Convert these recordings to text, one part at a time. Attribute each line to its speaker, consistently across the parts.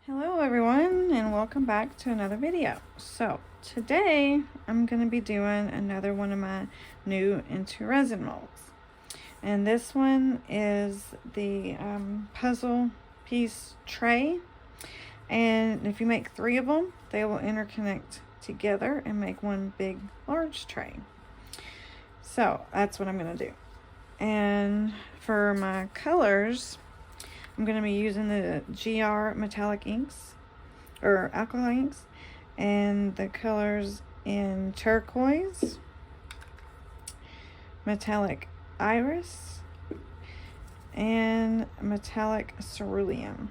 Speaker 1: Hello everyone, and welcome back to another video. So today I'm going to be doing another one of my new into resin molds, and this one is the puzzle piece tray. And if you make 3 of them, they will interconnect together and make one big large tray. So that's what I'm going to do. And for my colors, I'm going to be using the GR metallic inks or alcohol inks, and the colors in turquoise, metallic iris, and metallic cerulean.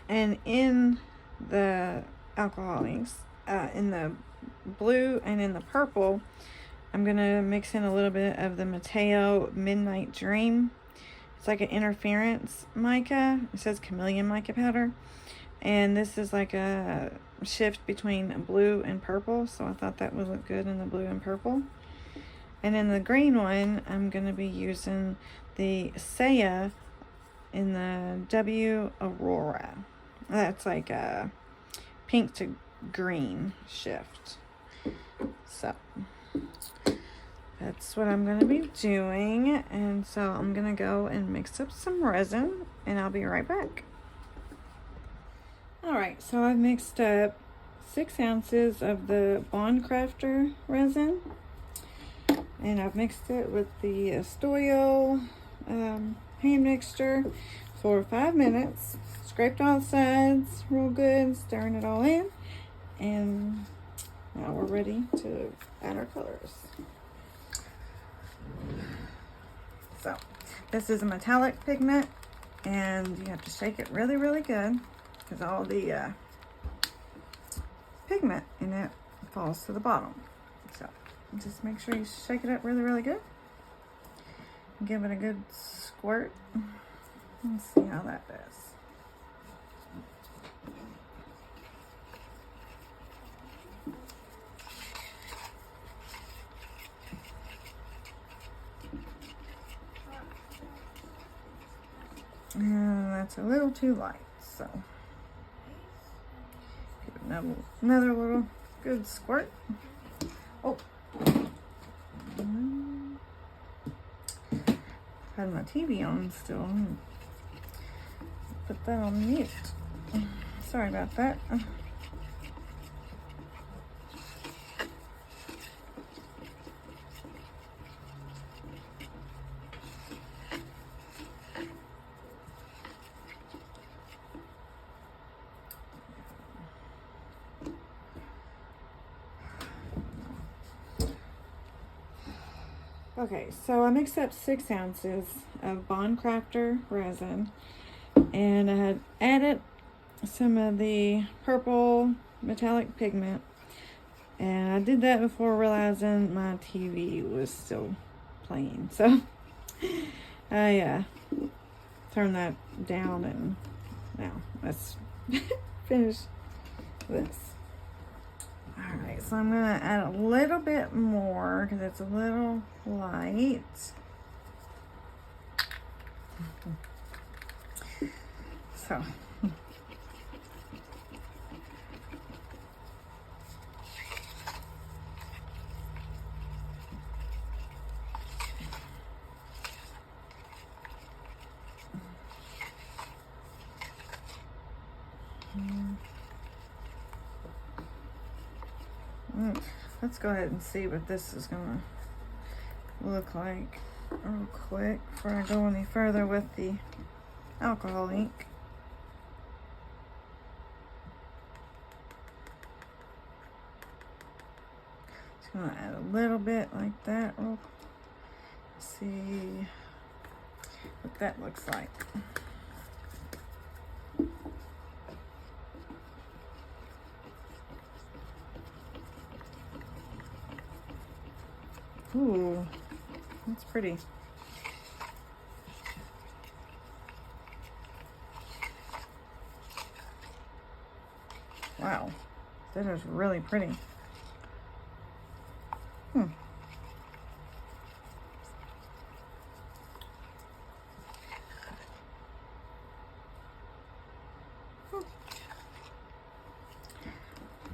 Speaker 1: And in the alcohol inks, in the blue and in the purple, I'm going to mix in a little bit of the Mateo Midnight Dream. It's like an interference mica. It says chameleon mica powder. And this is like a shift between blue and purple. So I thought that would look good in the blue and purple. And in the green one, I'm going to be using the Saya in the W Aurora. That's like a pink to green shift. So that's what I'm going to be doing. And so I'm going to go and mix up some resin, and I'll be right back. Alright, so I've mixed up 6 ounces of the Bond Crafter resin. And I've mixed it with the Estoyo hand mixture for 5 minutes. Scraped all the sides real good, stirring it all in. And now we're ready to add our colors. So this is a metallic pigment, and you have to shake it really good because all the pigment in it falls to the bottom. So just make sure you shake it up really good. Give it a good squirt. Let's see how that does. And that's a little too light, so give it another little good squirt. Oh, had my TV on still. Put that on mute. Sorry about that. Okay, so I mixed up 6 ounces of Bond Crafter resin, and I had added some of the purple metallic pigment, and I did that before realizing my TV was still playing, so I turned that down, and now let's finish this. Alright, so I'm going to add a little bit more because it's a little light. So, let's go ahead and see what this is going to look like real quick before I go any further with the alcohol ink. Just going to add a little bit like that. See what that looks like. Ooh, that's pretty. Wow, that is really pretty.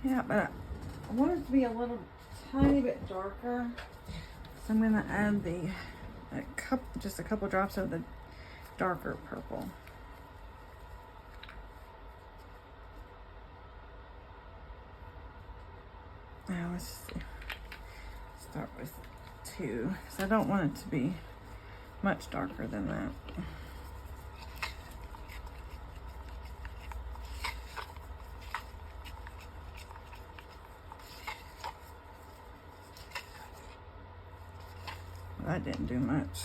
Speaker 1: Yeah, but I want it to be a little tiny bit darker. So I'm gonna add just a couple drops of the darker purple. Now let's start with 2, because I don't want it to be much darker than that. That didn't do much.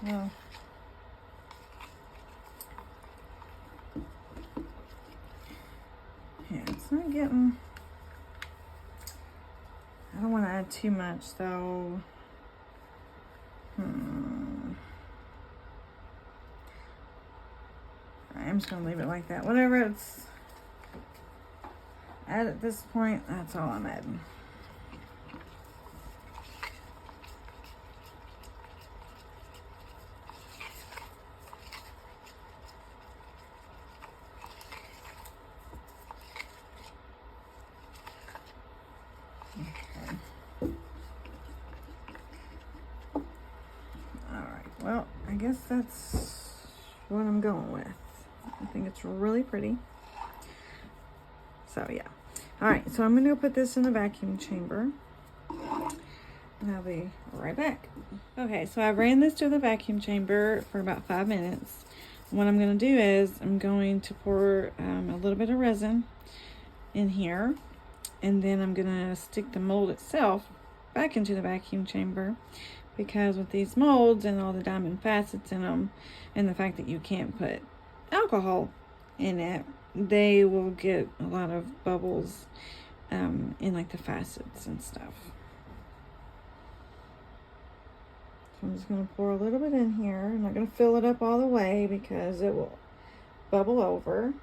Speaker 1: Well, yeah, it's not getting, I don't want to add too much, so I'm just going to leave it like that. Whatever it's at this point, that's all I'm adding. Well, I guess that's what I'm going with. I think it's really pretty. So yeah. All right, so I'm gonna go put this in the vacuum chamber. And I'll be right back. Okay, so I ran this to the vacuum chamber for about 5 minutes. What I'm gonna do is I'm going to pour a little bit of resin in here, and then I'm gonna stick the mold itself back into the vacuum chamber, because with these molds and all the diamond facets in them, and the fact that you can't put alcohol in it, they will get a lot of bubbles in like the facets and stuff. So I'm just going to pour a little bit in here. I'm not going to fill it up all the way because it will bubble over.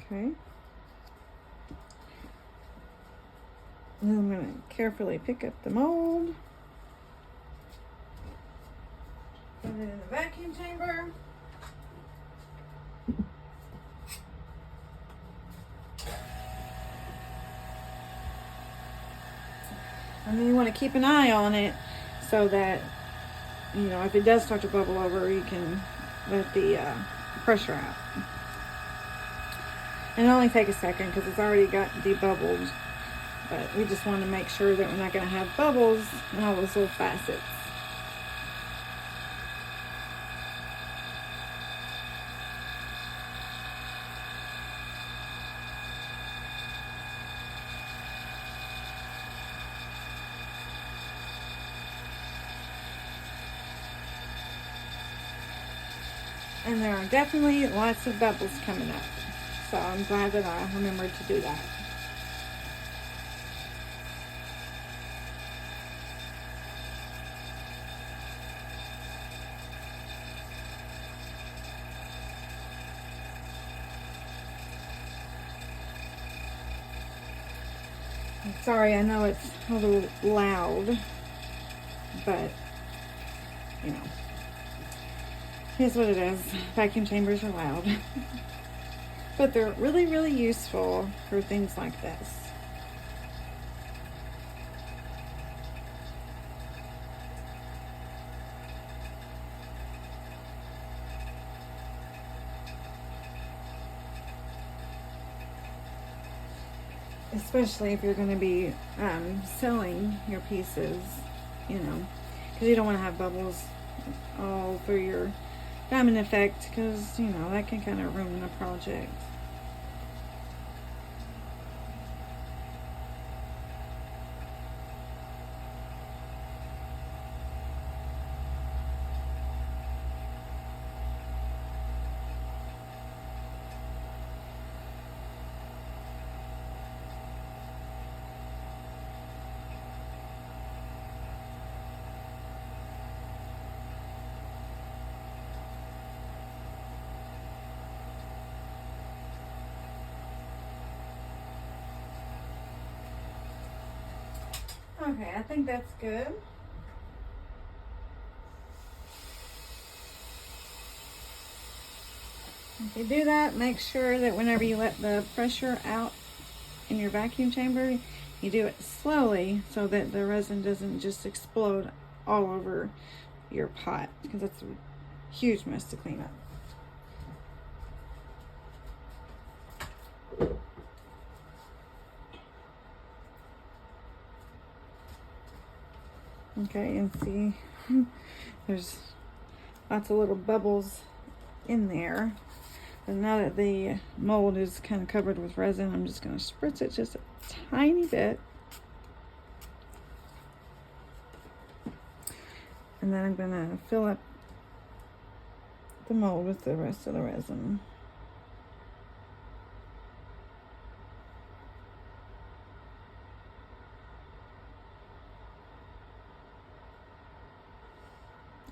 Speaker 1: Okay. And then I'm going to carefully pick up the mold. Put it in the vacuum chamber. And then you want to keep an eye on it so that, you know, if it does start to bubble over, you can let the pressure out. And it'll only take a second because it's already got debubbled. But we just want to make sure that we're not going to have bubbles and all those little facets. And there are definitely lots of bubbles coming up. So I'm glad that I remembered to do that. I'm sorry, I know it's a little loud, but, you know, here's what it is. Vacuum chambers are loud. But they're really, really useful for things like this. Especially if you're going to be selling your pieces, you know, because you don't want to have bubbles all through your diamond effect, because, you know, that can kind of ruin the project. Okay, I think that's good. If you do that, make sure that whenever you let the pressure out in your vacuum chamber, you do it slowly so that the resin doesn't just explode all over your pot, because that's a huge mess to clean up. Okay, and see, there's lots of little bubbles in there. And now that the mold is kind of covered with resin, I'm just going to spritz it just a tiny bit. And then I'm going to fill up the mold with the rest of the resin.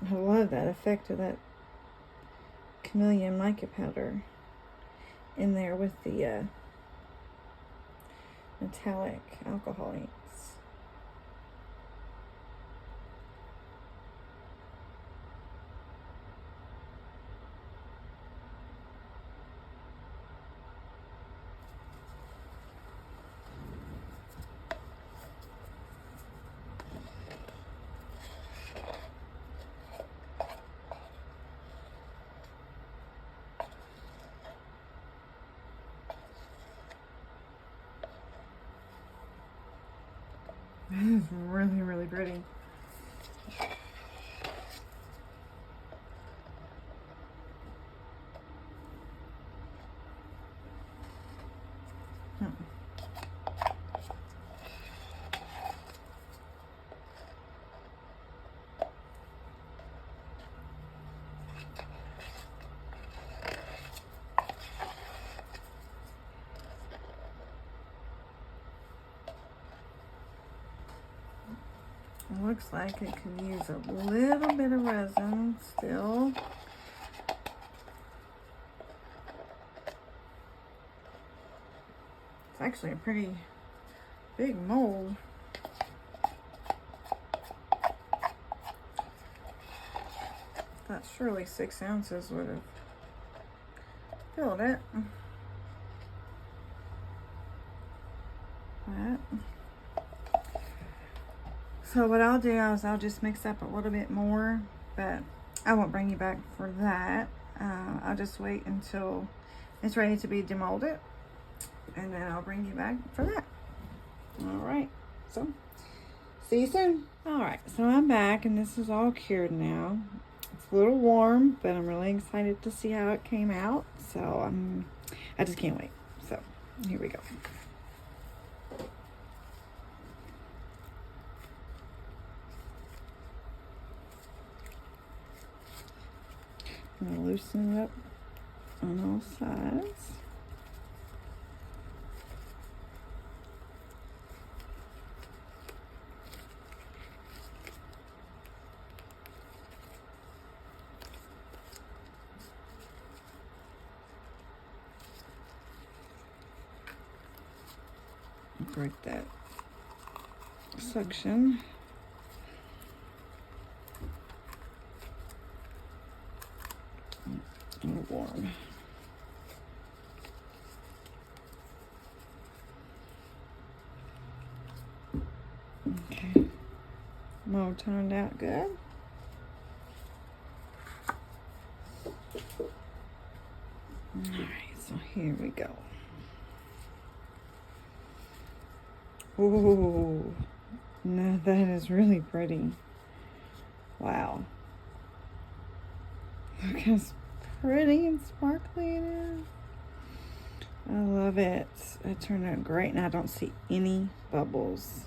Speaker 1: I love that effect of that chameleon mica powder in there with the metallic alcohol inks. This is really, really pretty. It looks like it could use a little bit of resin still. It's actually a pretty big mold. Thought surely 6 ounces would have filled it. That. So what I'll do is I'll just mix up a little bit more, but I won't bring you back for that. I'll just wait until it's ready to be demolded, and then I'll bring you back for that. All right, so see you soon. All right, so I'm back, and this is all cured now. It's a little warm, but I'm really excited to see how it came out. So I just can't wait. So here we go. I'm going to loosen it up on all sides. Break that suction. Warm. Okay, mold turned out good. All right, so here we go. Ooh, now that is really pretty. Wow, look how pretty and sparkly it is. I love it. It turned out great, and I don't see any bubbles.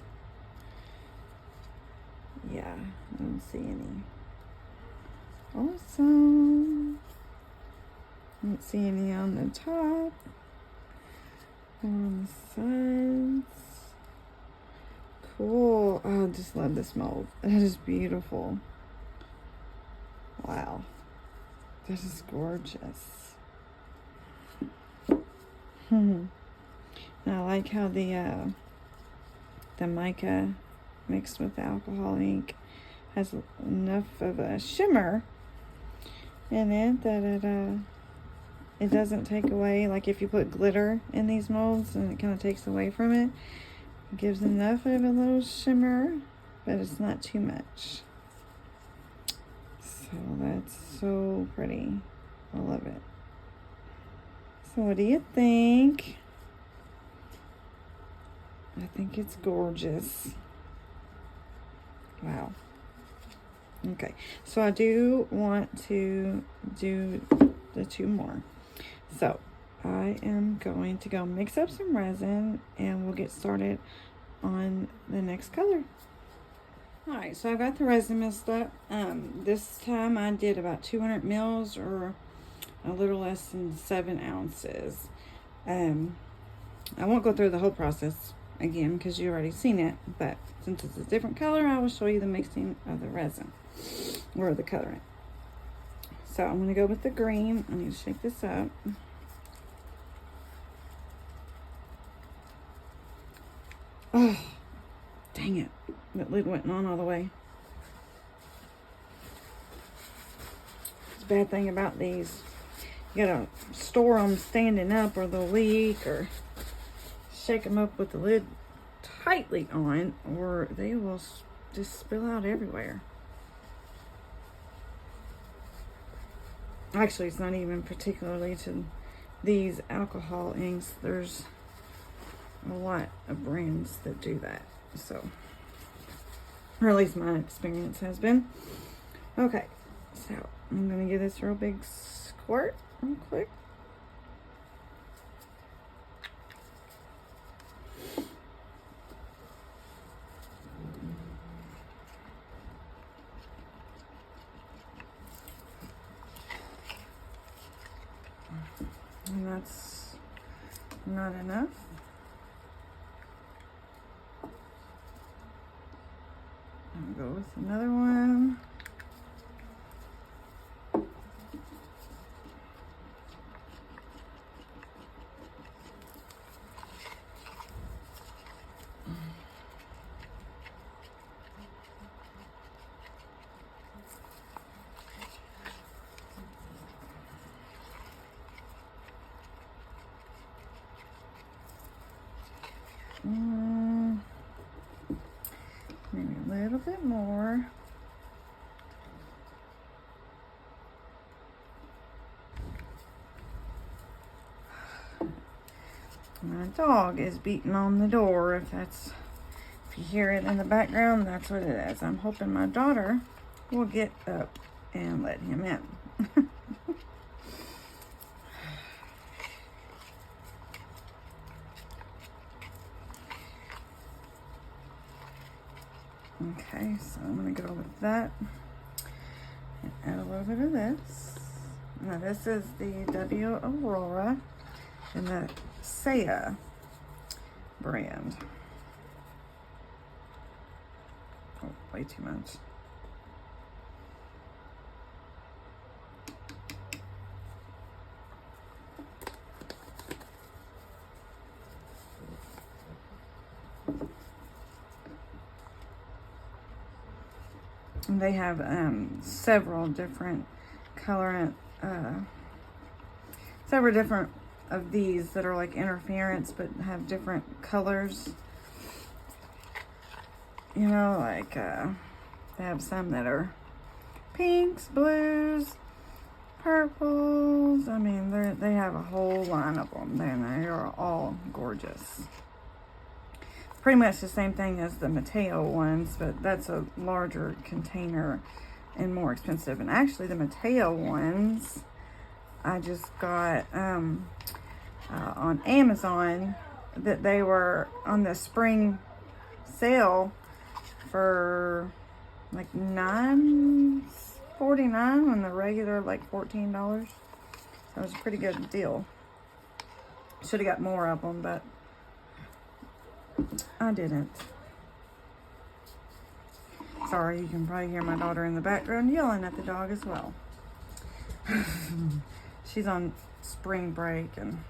Speaker 1: Yeah, I don't see any. Awesome. I don't see any on the top or on the sides. Cool. Oh, I just love this mold. That is beautiful. Wow. This is gorgeous. And I like how the mica mixed with the alcohol ink has enough of a shimmer in it that it doesn't take away, like if you put glitter in these molds and it kind of takes away from it. It gives enough of a little shimmer, but it's not too much. So that's so pretty. I love it. So what do you think? I think it's gorgeous. Wow. Okay, so I do want to do the 2 more. So I am going to go mix up some resin and we'll get started on the next color. Alright, so I got the resin mixed up. This time I did about 200 mils or a little less than 7 ounces. I won't go through the whole process again because you already seen it, but since it's a different color, I will show you the mixing of the resin or the colorant. So I'm going to go with the green. I need to shake this up. Oh, dang it. That lid went on all the way. It's a bad thing about these. You gotta store them standing up or they'll leak, or shake them up with the lid tightly on or they will just spill out everywhere. Actually, it's not even particularly to these alcohol inks. There's a lot of brands that do that. So, or at least my experience has been. Okay, so I'm going to give this real big squirt real quick. And that's not enough. I'll go with another one. Maybe a little bit more. My dog is beating on the door. If you hear it in the background, that's what it is. I'm hoping my daughter will get up and let him in. Okay, so I'm going to go with that and add a little bit of this. Now this is the W Aurora in the Saya brand. Oh, way too much. They have several different colorant, several different of these that are like interference but have different colors. You know, like they have some that are pinks, blues, purples. I mean, they have a whole line of them, and they are all gorgeous. Pretty much the same thing as the Mateo ones, but that's a larger container and more expensive. And actually the Mateo ones I just got on Amazon, that they were on the spring sale for like $9.49 when the regular like $14. So it was a pretty good deal. Should have got more of them, but I didn't. Sorry, you can probably hear my daughter in the background yelling at the dog as well. She's on spring break and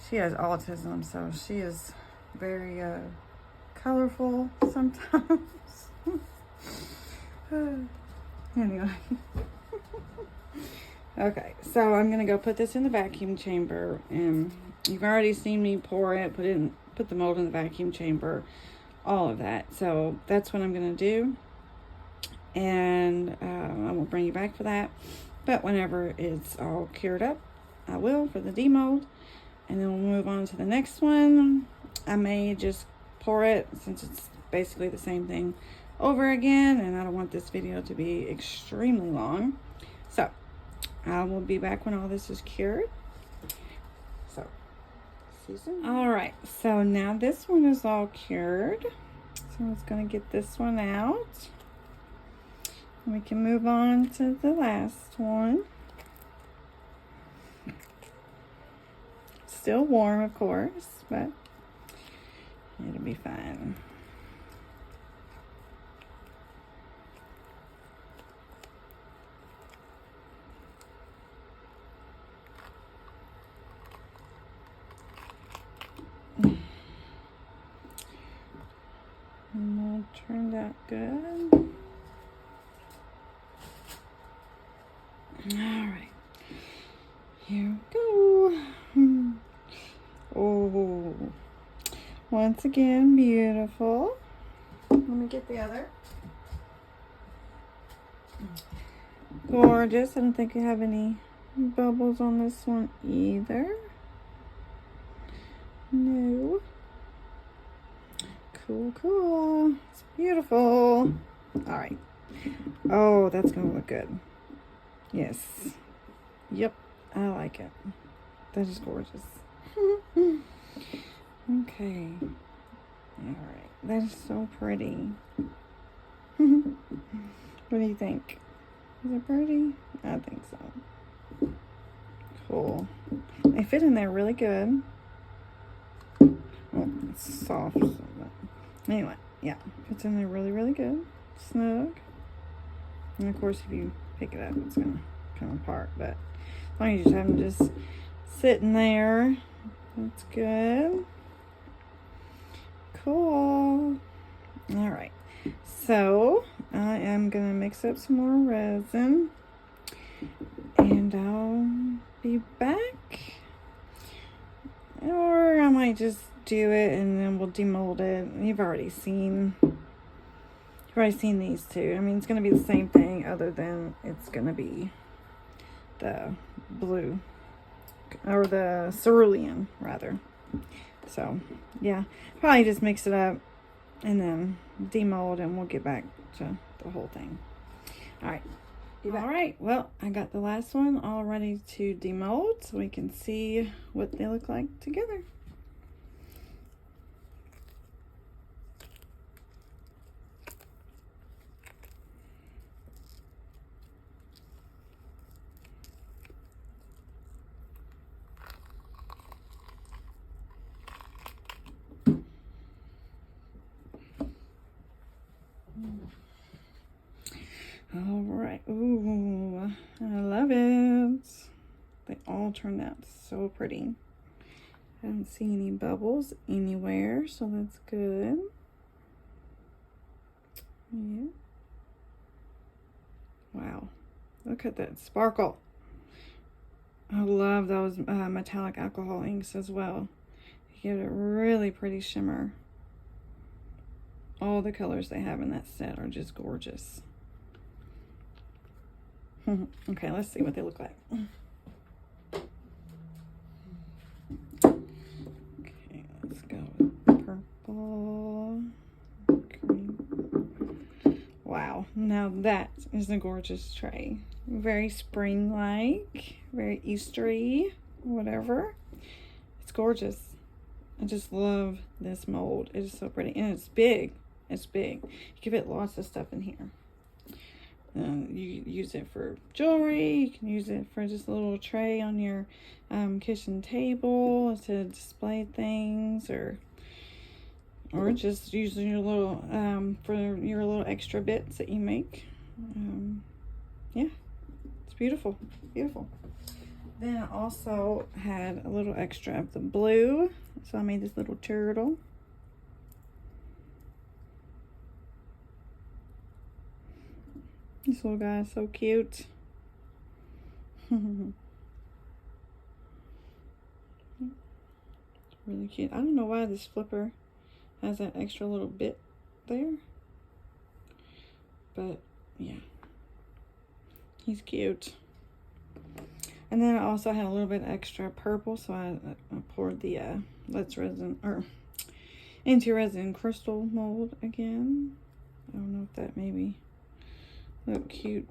Speaker 1: she has autism, so she is very colorful sometimes. sometimes. Anyway. Okay, so I'm gonna go put this in the vacuum chamber, and you've already seen me pour it, put the mold in the vacuum chamber, all of that. So that's what I'm gonna do, and I will bring you back for that. But whenever it's all cured up, I will for the demold, and then we'll move on to the next one. I may just pour it since it's basically the same thing over again, and I don't want this video to be extremely long. So I will be back when all this is cured. So, see you soon. All right, so now this one is all cured. So I'm just gonna get this one out. And we can move on to the last one. Still warm, of course, but it'll be fine. And that turned out good. All right, here we go. Oh, once again, beautiful. Let me get the other. Gorgeous. I don't think I have any bubbles on this one either. No. Cool, cool. It's beautiful. All right. Oh, that's gonna look good. Yes. Yep. I like it. That is gorgeous. Okay. All right. That is so pretty. What do you think? Is it pretty? I think so. Cool. They fit in there really good. Oh, it's soft. Anyway, yeah, fits in there really, really good. Snug. And of course, if you pick it up, it's gonna come apart. But as long as you just have them just sitting there, that's good. Cool. All right. So I am gonna mix up some more resin, and I'll be back. Or I might just do it and then we'll demold it. You've already seen these two. I mean, it's going to be the same thing other than it's going to be the blue, or the cerulean rather. So yeah, probably just mix it up and then demold, and we'll get back to the whole thing. All right. All right, well, I got the last one all ready to demold so we can see what they look like together. All right. Ooh, I love it. They all turned out so pretty. I don't see any bubbles anywhere, so that's good. Yeah. Wow. Look at that sparkle. I love those metallic alcohol inks as well. You get a really pretty shimmer. All the colors they have in that set are just gorgeous. Okay, let's see what they look like. Okay, let's go with purple. Green. Wow, now that is a gorgeous tray. Very spring-like, very Eastery, whatever. It's gorgeous. I just love this mold. It is so pretty, and it's big. It's big. You can fit lots of stuff in here. You use it for jewelry. You can use it for just a little tray on your kitchen table to display things, or just using your little for your little extra bits that you make. Yeah, it's beautiful, beautiful. Then I also had a little extra of the blue, so I made this little turtle. This little guy is so cute. Really cute. I don't know why this flipper has that extra little bit there. But yeah, he's cute. And then I also had a little bit extra purple, so I poured the Let's Resin, or Into Resin crystal mold again. I don't know if that maybe look cute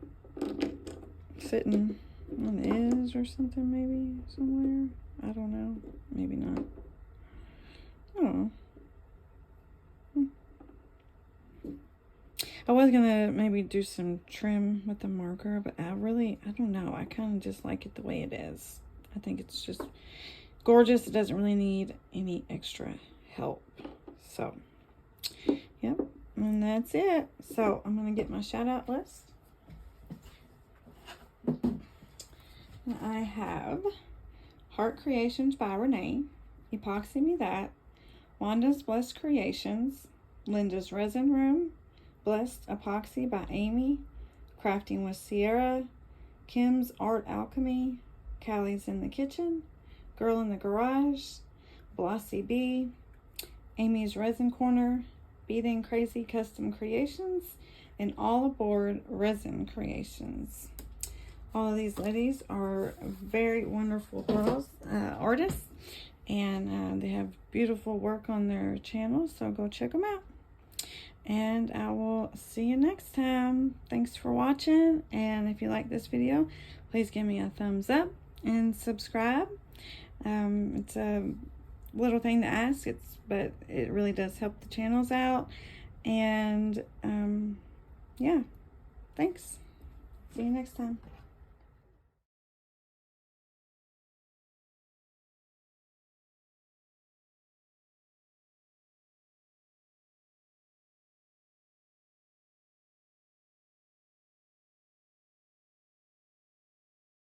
Speaker 1: sitting on the edge or something, maybe somewhere. I don't know. Maybe not. I don't know. I was gonna maybe do some trim with the marker, but I don't know. I kind of just like it the way it is. I think it's just gorgeous. It doesn't really need any extra help. So, yep. And that's it. So, I'm gonna get my shout out list. I have Heart Creations by Renee, Epoxy Me That, Wanda's Blessed Creations, Linda's Resin Room, Blessed Epoxy by Amy, Crafting with Sierra, Kim's Art Alchemy, Callie's in the Kitchen, Girl in the Garage, Blossy B, Amy's Resin Corner, Beating Crazy Custom Creations, and All Aboard Resin Creations. All of these ladies are very wonderful girls, artists, and they have beautiful work on their channel, so go check them out. And I will see you next time. Thanks for watching, and if you like this video, please give me a thumbs up and subscribe. It's a little thing to ask, but it really does help the channels out. And yeah, thanks. See you next time.